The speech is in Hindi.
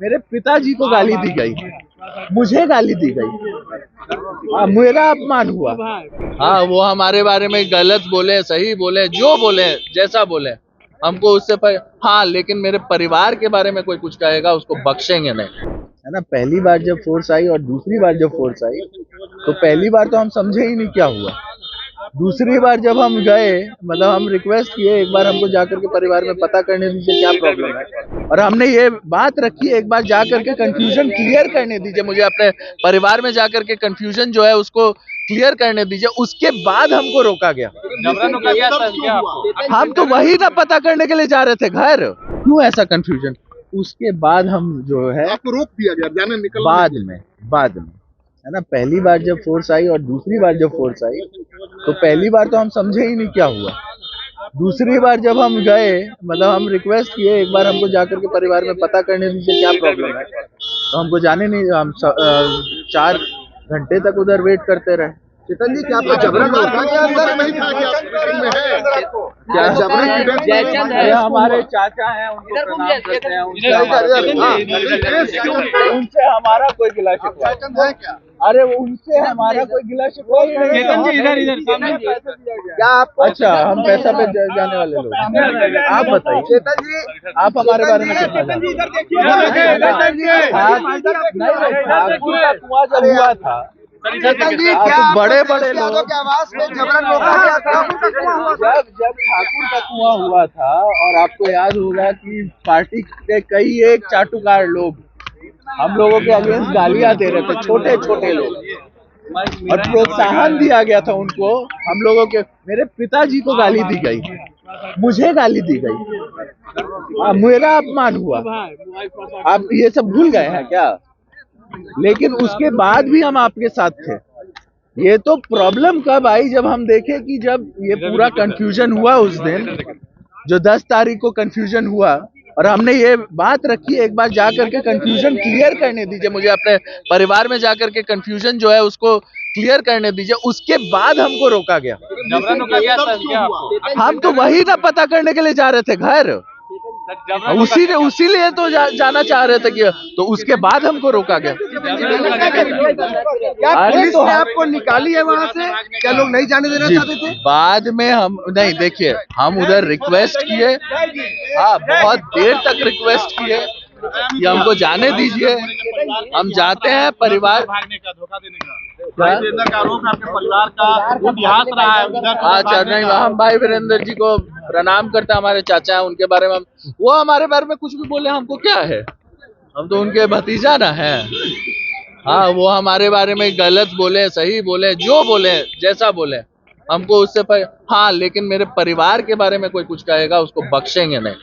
मेरे पिताजी को गाली दी गई, मुझे गाली दी गई, मेरा अपमान हुआ। हाँ, वो हमारे बारे में गलत बोले, सही बोले, जो बोले, जैसा बोले, हमको उससे हाँ, लेकिन मेरे परिवार के बारे में कोई कुछ कहेगा उसको बख्शेंगे नहीं, है ना। पहली बार जब फोर्स आई और दूसरी बार जब फोर्स आई तो पहली बार तो हम समझे ही नहीं क्या हुआ। दूसरी बार जब हम गए, मतलब हम रिक्वेस्ट किए एक बार हमको जाकर के परिवार में पता करने दीजिए क्या प्रॉब्लम है, और हमने ये बात रखी एक बार जाकर के कंफ्यूजन क्लियर करने दीजिए, मुझे अपने परिवार में जाकर के कंफ्यूजन जो है उसको क्लियर करने दीजिए। उसके बाद हमको रोका गया। जबरन रोका गया सर क्या आपको? हम तो वही ना पता करने के लिए जा रहे थे घर, क्यों ऐसा कंफ्यूजन। उसके बाद हम जो है आपको रोक दिया गया जाने निकलने बाद में, है ना। पहली बार जब फोर्स आई और दूसरी बार जब फोर्स आई तो पहली बार तो हम समझे ही नहीं क्या हुआ। दूसरी बार जब हम गए, मतलब हम रिक्वेस्ट किए एक बार हमको जाकर के परिवार में पता करने दीजिए क्या प्रॉब्लम है, तो हमको जाने नहीं, हम 4 घंटे तक उधर वेट करते रहे। चेतन जी, क्या आपको जबरन रोका गया सर? नहीं था कि आप मीटिंग में है क्या? जबरन अरे हमारे चाचा हैं, उनको प्रणाम करते हैं, उनसे हमारा कोई गिला शिकवा है क्या? अरे उनसे हमारा कोई गिला शिकवा ही नहीं है। इधर सामने क्या आप? अच्छा, हम पैसा पे जाने वाले लोग। आप बताइए चेतन जी, आप हमारे बारे में क्या जानते हैं? कुआं जब हुआ था, चेतन जी, क्या बड़े बड़े लोगों लोग के आवाज में जबरन रोका गया था? जब ठाकुर का कुआं हुआ था, और आपको याद होगा कि पार्टी के कई एक चाटुकार लोग हम लोगों के अगेंस्ट गालियां दे रहे थे, छोटे छोटे लोग, और प्रोत्साहन दिया गया था उनको। हम लोगों के, मेरे पिताजी को गाली दी गई, मुझे गाली दी गई, मेरा अपमान हुआ। आप ये सब भूल गए हैं क्या? लेकिन उसके बाद भी हम आपके साथ थे। ये तो प्रॉब्लम कब आई, जब हम देखे कि जब ये पूरा कंफ्यूजन हुआ उस दिन, जो 10 तारीख को कंफ्यूजन हुआ, और हमने ये बात रखी एक बार जाकर के कंफ्यूजन क्लियर करने दीजिए, मुझे अपने परिवार में जाकर के कंफ्यूजन जो है उसको क्लियर करने दीजिए। उसके बाद हमको रोका गया। जबरन रोका गया सर क्या आपको? हम तो वही ना पता करने के लिए जा रहे थे घर, उसी लिए तो जाना चाह रहे थे कि, तो उसके बाद हमको रोका गया। क्या पुलिस ने आपको निकाली है वहाँ से? क्या लोग नहीं जाने देना चाहते थे? बाद में हम नहीं, देखिए हम उधर रिक्वेस्ट किए, हाँ बहुत देर तक रिक्वेस्ट किए कि हमको जाने दीजिए, हम जाते हैं। परिवार भागने का, धोखा देने का आरोप है आपके परिवार का, इतिहास रहा है उधर। अच्छा, नहीं, हम भाई वीरेंद्र जी को प्रणाम करते हैं, हमारे चाचा हैं, उनके बारे में वो हमारे बारे में कुछ भी बोले हमको क्या है, हम तो उनके भतीजा ना है। हाँ, वो हमारे बारे में गलत बोले, सही बोले, जो बोले, जैसा बोले, हमको उससे हाँ, लेकिन मेरे परिवार के बारे में कोई कुछ कहेगा उसको बख्शेंगे नहीं।